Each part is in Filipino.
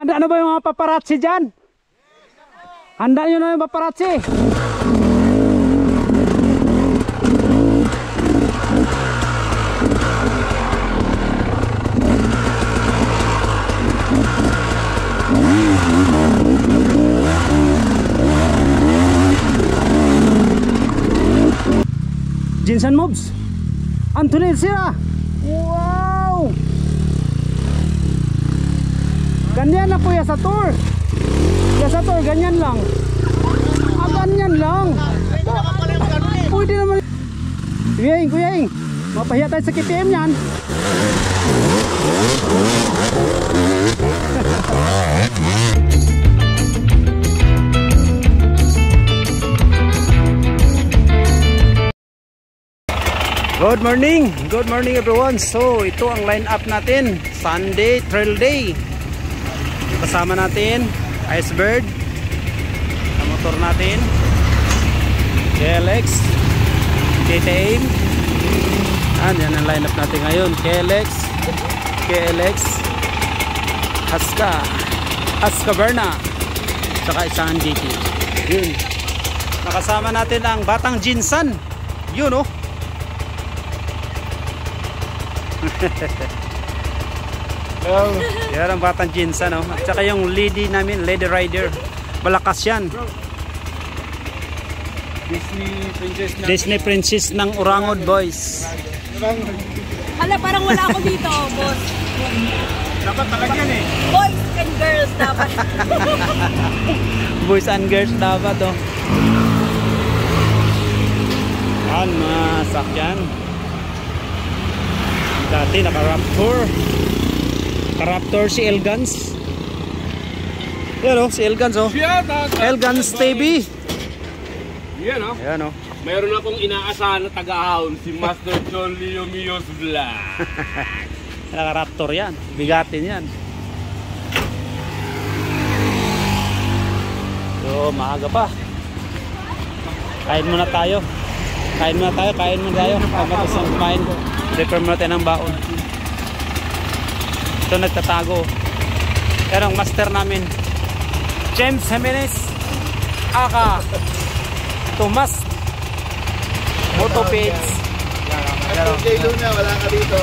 Handa na ba yung mga paparazzi dyan? Handa nyo na yung paparazzi. Jinsan Moves Anthony Sira. Wow, ganyan na kuya sa tour. Kuya sa tour, ganyan lang. Ganyan lang. Pwede naman. Kuya Ing, mapahiya tayo sa KTM yan. Good morning everyone. So ito ang line up natin, Sunday Trail Day. Kasama natin Icebird, ang motor natin, KLX, KTM. Yan ang line up natin ngayon, KLX, Husqvarna, saka isang GT. Yun. Nakasama natin ang Batang Jinsan. Yun oh. Yan ang Batang Jinsan no? At saka yung lady namin, Lady Rider, malakas yan. Disney Princess ng Urangod Boys. Hala, parang wala ako dito, boss. Dapat talagyan eh. Boys and girls dapat. Boys and girls dapat oh. Yan, masakyan. Dati naka-Raptor si Elgans. Yan o, si Elgans o. Elgans TV. Yan o. Yan o. Mayroon akong inaasahan na taga-ahon, si Master John Leo Mios Vlog. Naka-Raptor yan. Bigatin yan. So, maaga pa. Kain muna tayo. Pagkatapos ng kumain, prepare muna tayo ng baon. Ito nagtatago. Pero ang master namin, James Jimenez, aka Tomas Motopage. Jay Luna, wala ka dito.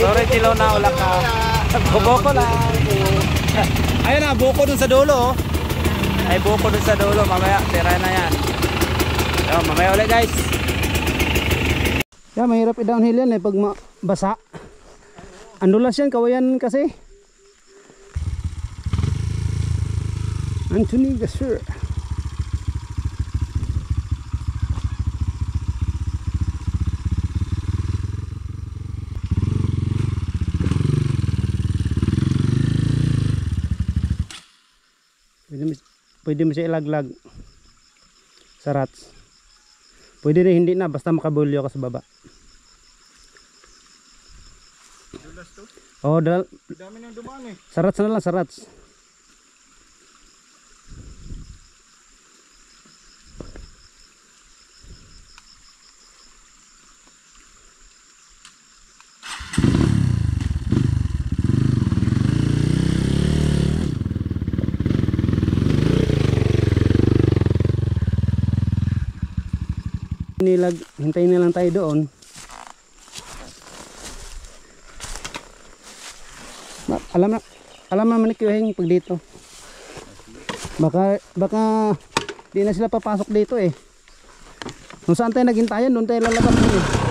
Sorry Luna, wala ka. Boko lang. Ayun na, buko dun sa dulo. Ay buko dun sa dulo. Mamaya, tira na yan. Ayun, mamaya ulit guys. Yeah, mahirap i-downhill yan pag basa. Andulas yan, kawayan kasi. Anthony Gasser. Pwede mo siya ilaglag sa rats. Pwede na hindi na, basta makabulyo ka sa baba. Oh, dami nang dumaan eh. Sarats na lang, sarats. Hintayin na lang tayo doon. Alam naman ni Kuya pag dito. Baka di na sila papasok dito eh. Kung saan tayo naghintayan, doon tayo lalabas eh.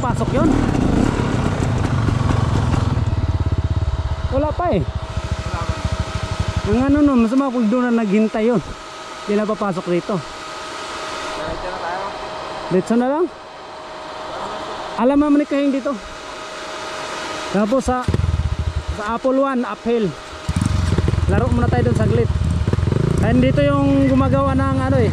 papasok yun? Wala pa eh. Ang ano nun, masama kung doon na naghintay yun. Hindi na papasok dito. Dito na lang. Alam naman ni Kahing dito. Tapos sa Apple 1 uphill. Laro muna tayo doon saglit. And dito yung gumagawa ng ano eh.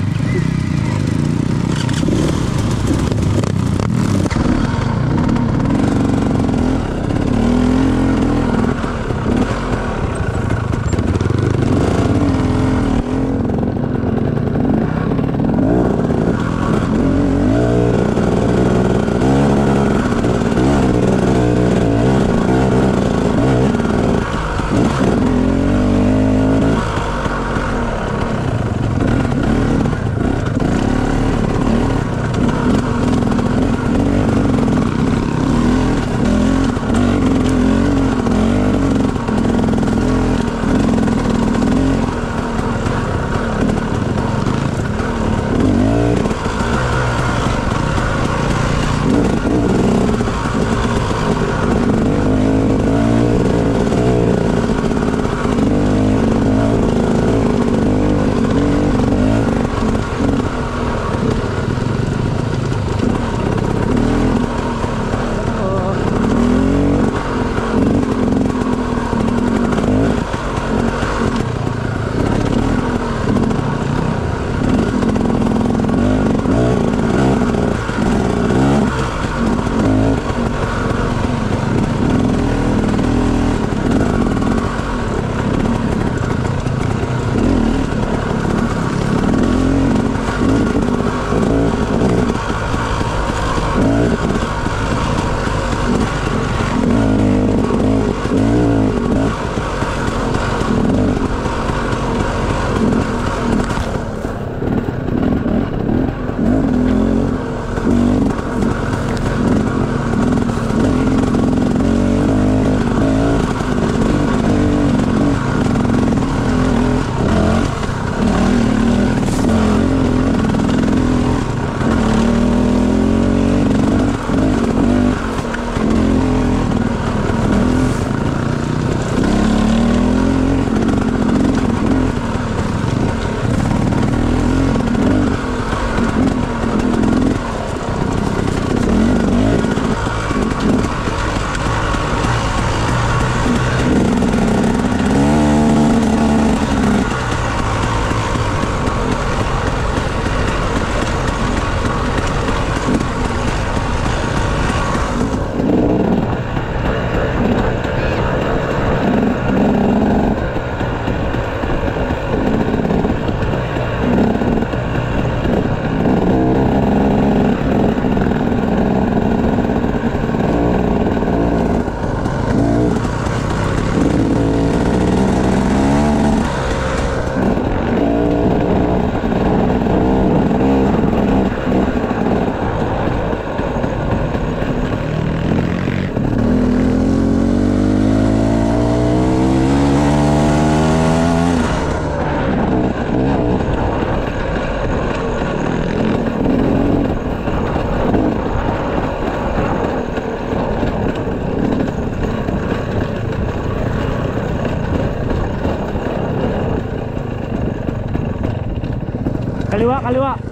Kaliwa, kaliwa.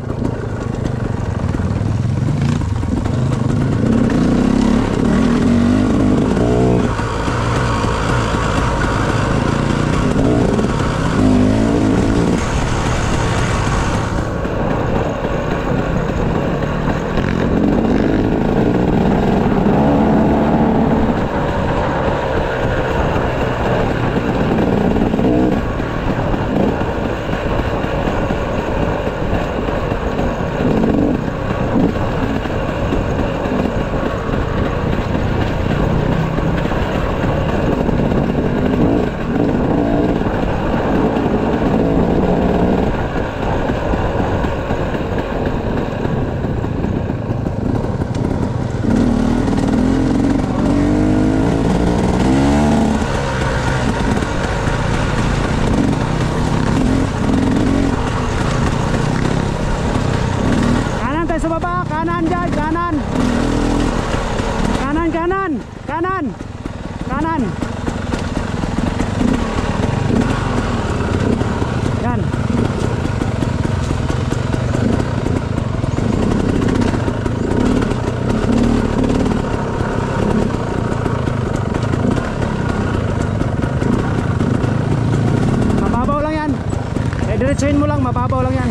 Eh, diretsuhin mo lang, mababaw lang yan.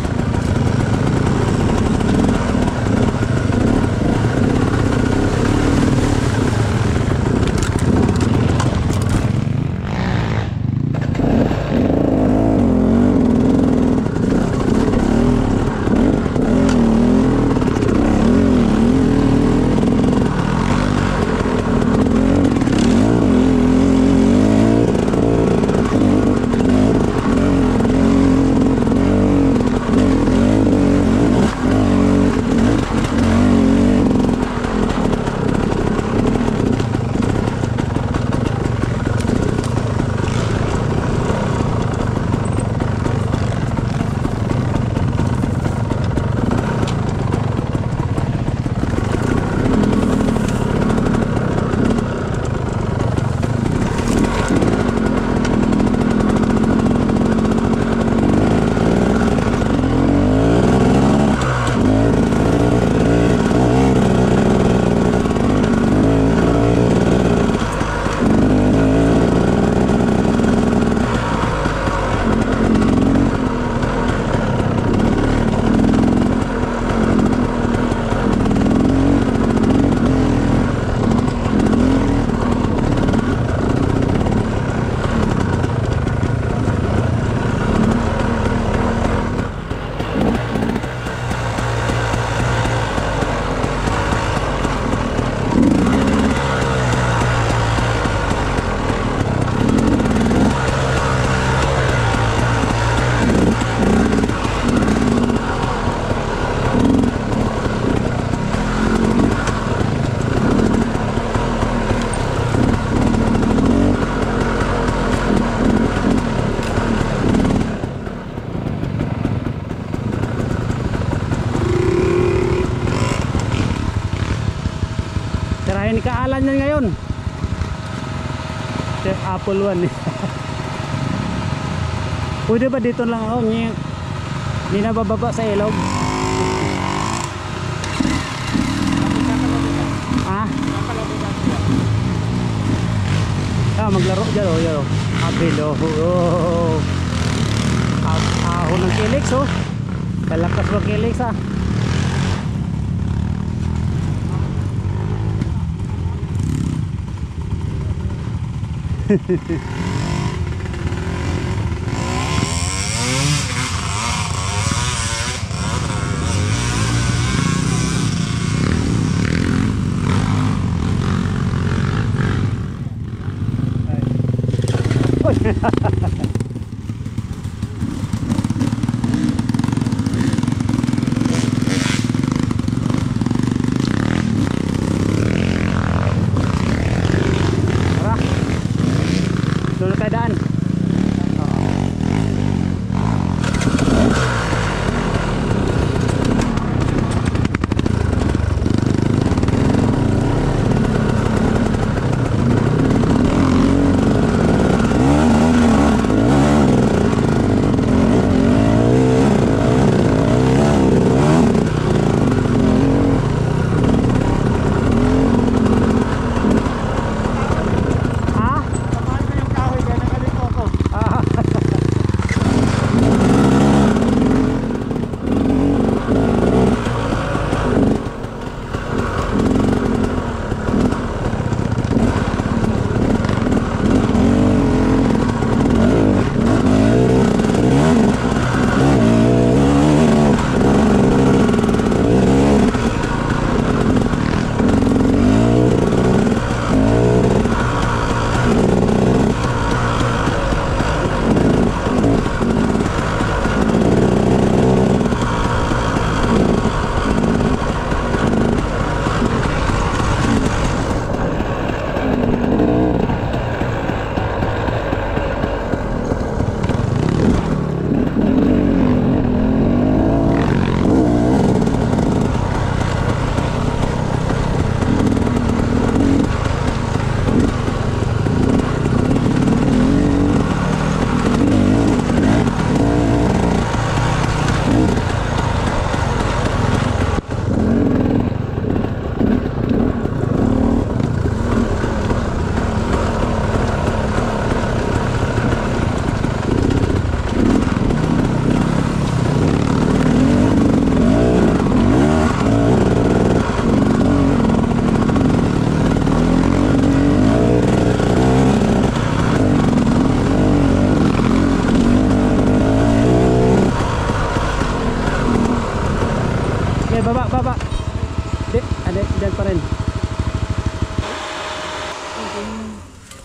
Tirahin ni Kaalan yan ngayon. Apple 1 eh. Pwede ba dito lang ako? Hindi na bababa sa ilog. Ah? Maglaro dyan o. Yan o. Apil o. Ahon ng Kilix o. Kalakas ng Kilix ah. Doon na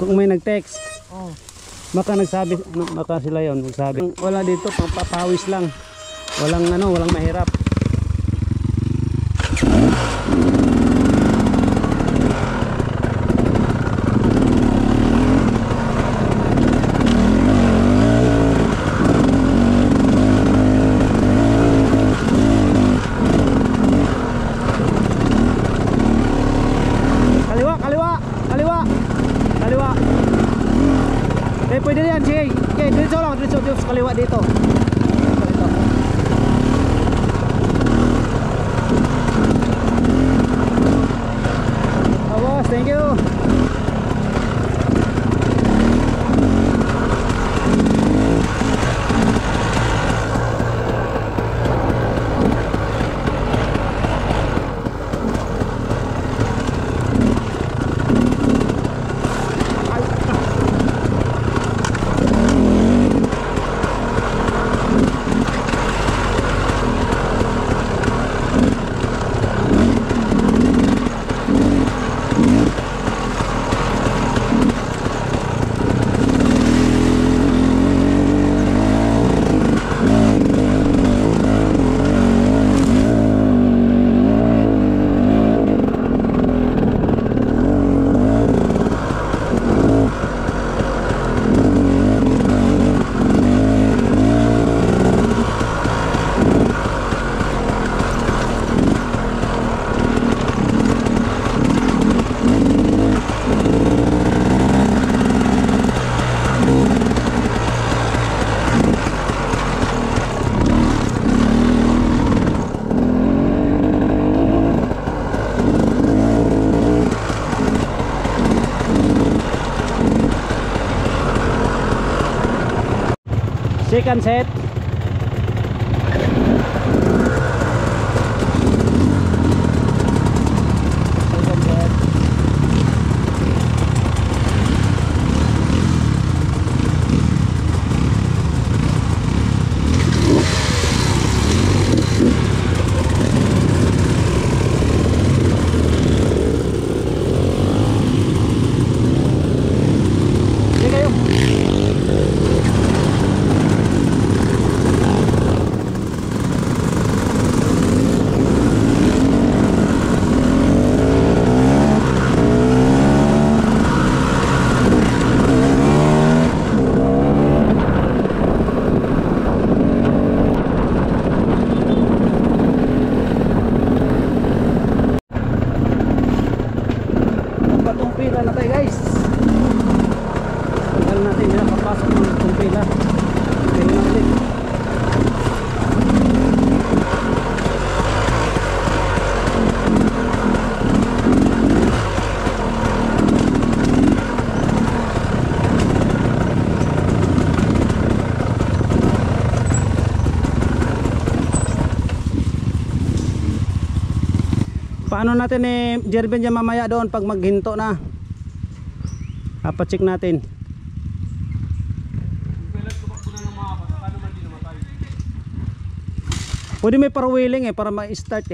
Kung may nag-text. Oh. Baka nagsabi, baka sila yon nagsabi. Wala dito, papawis lang. Walang walang mahirap. Kaliwa. Pwede yan, sige. Okay, diretso lang, diretso sa kaliwa dito. Boss, thank you. Second set. Tumpila na tayo guys. Tagal natin na papasok ng tumpila. Tayo na ulit. Paano natin Jervin dyan mamaya doon pag maghinto na? Pacheck natin. Pwede may parwheeling para ma-start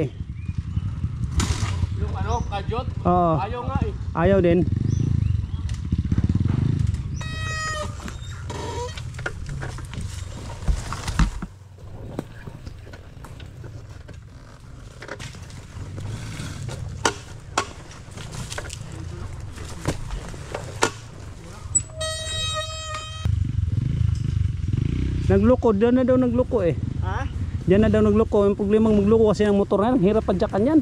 Yung kajot? Oo. Ayaw nga Ayaw din. Nagloko, diyan na daw nagloko Ha? Diyan na daw nagloko. Yung problema magloko kasi ng motor na yan. Hirap padyakan yan.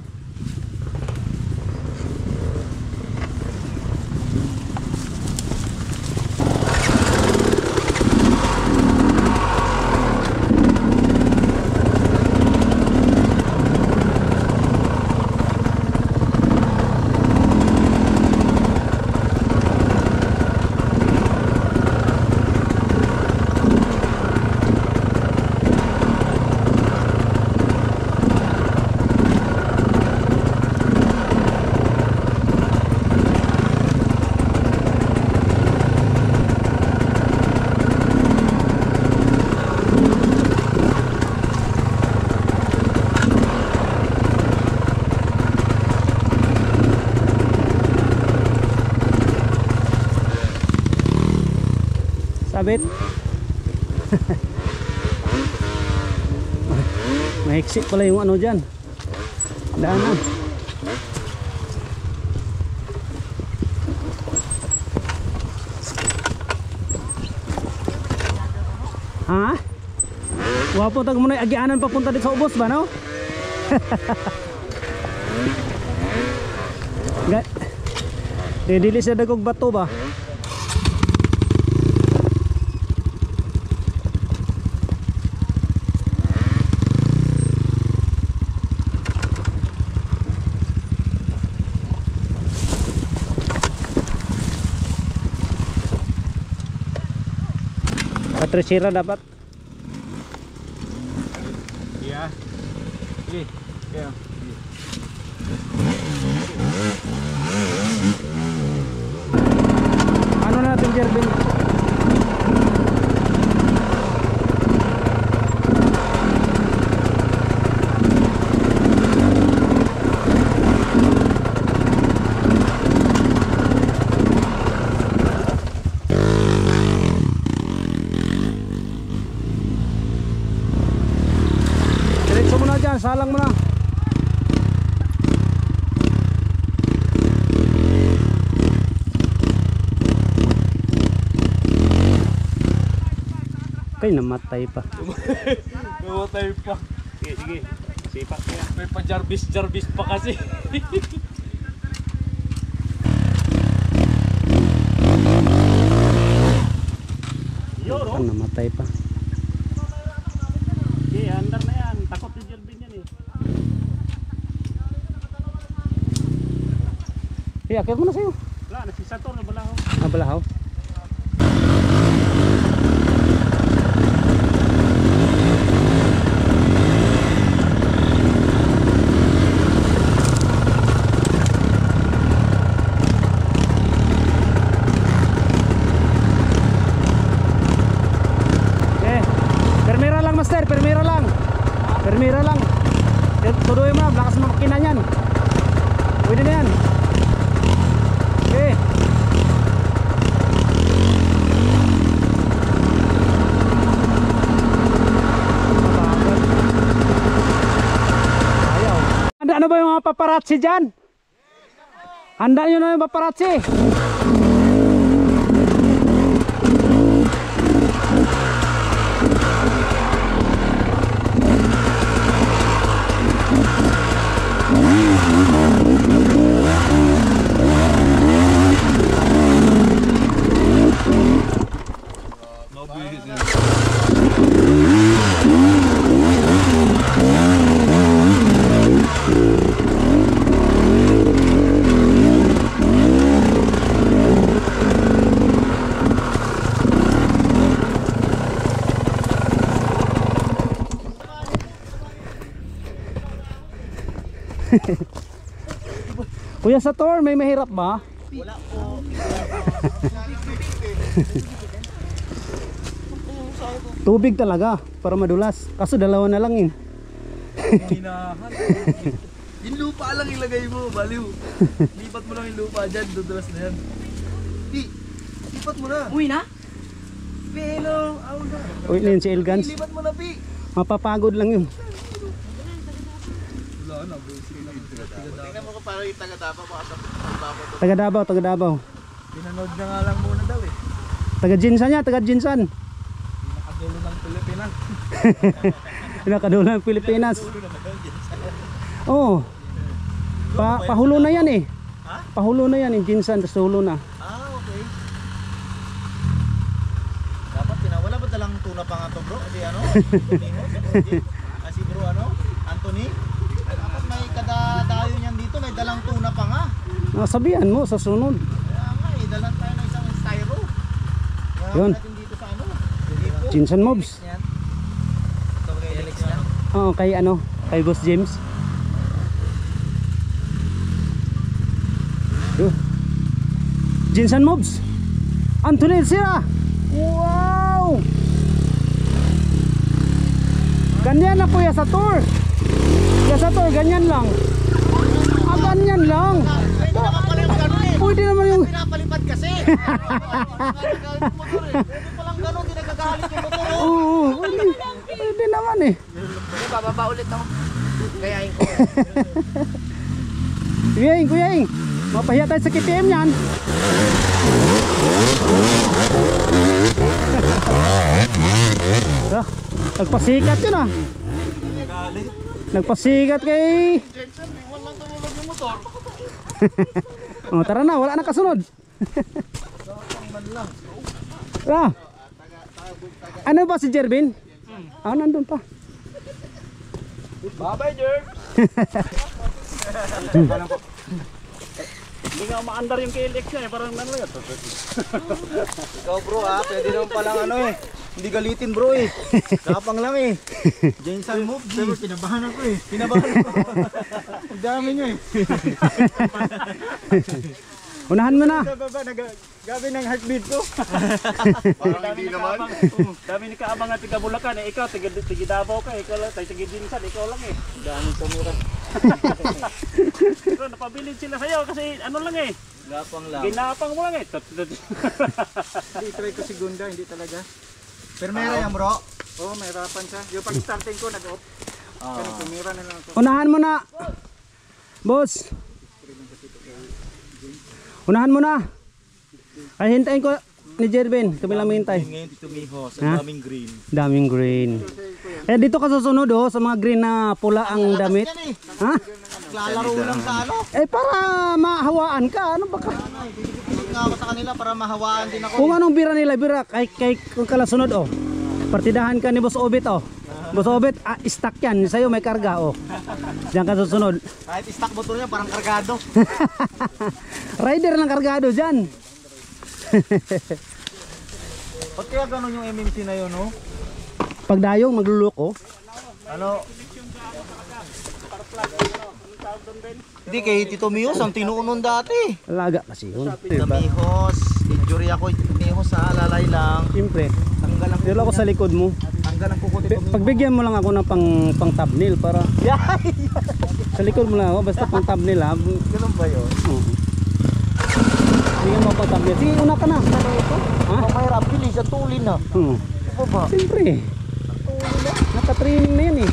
kabit. Mahiksi pala yung ano dyan. Daanan. Ha? Wapo tag mo na agianan papunta dito sa ubos ba no? Dili siya dagog bato ba? Patresira dapat. Iya. Ini. Ya. Ano natin Jervin? Diretso mo na dyan, salang mo na. Kay namatay pa. Namatay pa. Sige, sige. Sipak kaya. May pa-Jarvis pa kasi. Ang namatay pa. Okay, andar na yan. Takot ni Jervin yan eh. Akit mo na sa'yo. Wala, si Sator na balaho. Balahaw. Permira lang master, permira lang. Permira lang. Tuduhin mo na, lakas mo makina niyan. Pwede na yan. Okay. Ayaw. Handa na ba yung mga paparazzi dyan? Handa nyo na yung paparazzi. Kuya Sator, may mahirap ba? Wala po. Tubig talaga para madulas. Kaso dalawa na lang Yung lupa lang ilagay mo, baliw. Lipat mo lang yung lupa dyan, dudulas na yan. Lipat mo na. Uwi na? Pero, na. Uy, na yun si Elgans. Lipat mo na, Pi. Mapapagod lang yun. Wala na, tingnan mo ko parang yung taga-Davao, baka sa Davao to. Taga Davao, taga Davao. Pinanood na nga lang muna daw eh. Taga Jinsan niya, taga Jinsan. Nakadulo ng Pilipinas. Nakadulo ng Pilipinas. Oo. Pahulo na yan eh. Ha? Pahulo na yan, yung Jinsan, tapos hulo na. Okay. Dapat wala ba talang tuna pa nga to bro? Kasi ano? Si bro ano? Anthony? Dapat may kadadayo niyan dito, may dalang tuna pa nga. Sabihan mo sa sunod. Kaya nga eh, dalang tayo ng isang styro. Kaya Yun. natin dito sa ano? Dito. Jinsan Mobs. Yan. Ito kay Alex lang. Oo, kay ano, kay Boss James. Jinsan Mobs. Anthony Sira. Wow! Ganyan na Kuya Sator. Kuya Sator, ganyan lang. Ganyan lang. Pwede naman pala yung gano'n eh. Pwede naman yung... Pinapalipad kasi. Pwede palang gano'n. Nagalit yung motor. Oh. Oo, pwede naman eh. Hindi, bababa ulit ako. Kayain ko. Kuya Ing, mapahiya tayo sa KTM yan. Ah, nagpasikat yun ah. Nagpasikat kay... Oh, tara na, wala na kasunod. Ah. Ano ba si Jervin? Ah, nandun pa. Bye-bye, Jerv! Hindi nga umaandar yung KLX niya eh. Parang ano yan. Ikaw bro ah, pwede naman palang ano eh. Hindi galitin bro eh. Kapang lang eh. Jensen move. Pero pinabahan ako eh. Pinabahan ako. Ang dami nyo eh. Unahan mo na. Gabi ng heartbeat ko. Parang hindi naman. Dami ni kaabang nga tiga Bulacan eh. Ikaw, tiga Davao ka. Ikaw lang, tayo tiga Dinsan. Ikaw lang eh. Daming tumira. Ikaw, napabilid sila sa'yo kasi ano lang eh. Gapang lang. Ginapang mo lang eh. Hindi try ko segunda, hindi talaga. Pero meron yan bro. Oo, may harapan siya. Yung pag-starting ko, nag-off. Pero tumira na lang ako. Unahan mo na. Boss. Unahan mo na. Ay, hintayin ko ni Jervin. Kami lang hintay. Ngayon tumihos. Ha? Ang daming green. Daming green. Eh, dito ka susunod oh, sa mga green na pula ang damit. Ha? Lalaro lang sa ano. Eh, para mahawaan ka. Ano ba ka? Pipipigil nga ako sa kanila para mahawaan din ako. Kung anong bira nila, bira. Kay kung kalasunod oh. Partidahan ka ni Boss Obit oh. Boss Obit, stock yan. Sa'yo may karga oh. Diyan ka susunod. Kahit stock motor niya parang kargado. Rider ng kargado dyan. Ba't kaya ganun yung MMC na yun no? Pagdayong magluloko. Ano? Hindi kay Tito Mihos ang tinuunon dati. Alaga kasi yun. Tito Mihos, injury ako Tito Mihos ha, lalay lang. Siyempre. Tanggal ang Dito ako sa likod mo. Tanggal ang kuko Tito Mihos. Pagbigyan mo lang ako ng pang thumbnail para sa likod mo lang ako basta pang thumbnail ha. Ganun ba yun? Oo. Bigyan mo pang thumbnail. Sige, una ka na. Ha? Mahirap, bilis at tulin na. Oo. Ano ba? Siyempre. Naka-training na yan eh.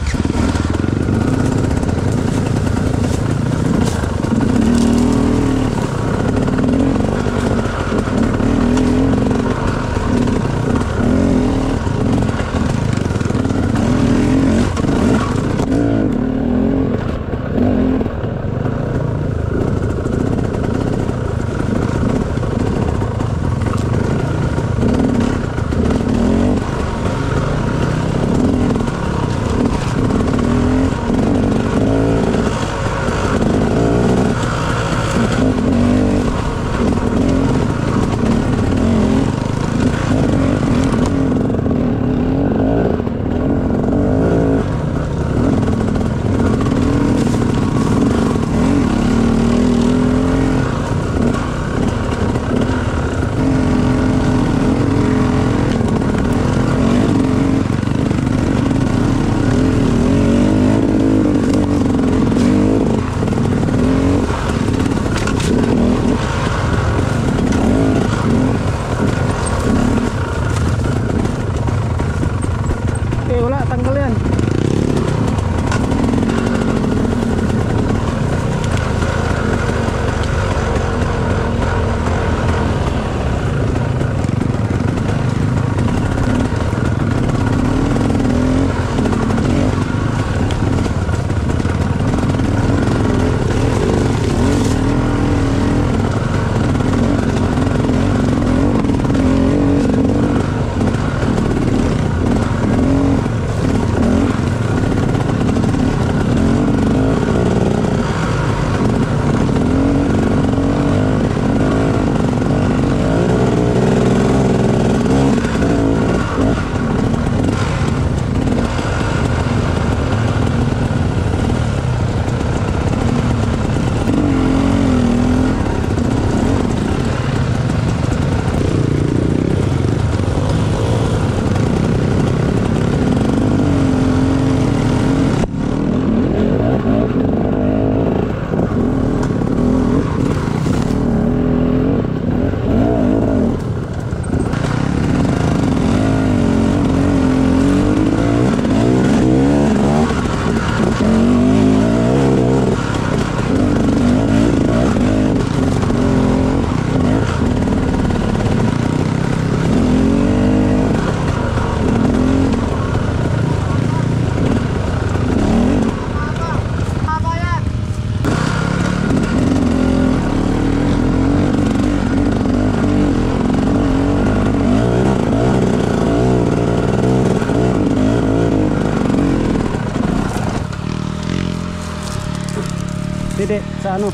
Hindi, sa ano?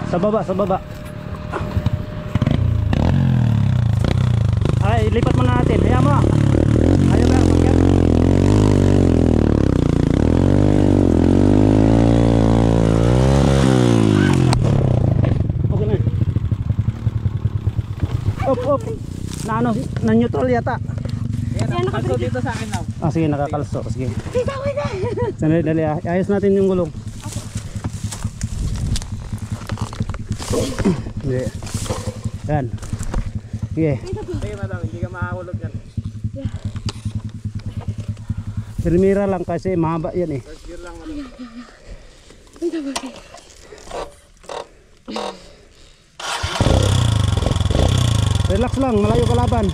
Sa baba, sa baba. Ay, lipat muna natin. Hayaan mo. Ayaw ba makyat? Okay na. Op. Na ano, na neutral yata. Kalso dito sa akin now. Ah, sige, nakakalso. Sige. Sandali, dali. Ayos natin yung gulong. Hindi. Yan. Sige. Sige madam, hindi ka makakulog yan. Primera lang kasi mahaba yan eh. First gear lang madam. Relax lang, malayo kalaban.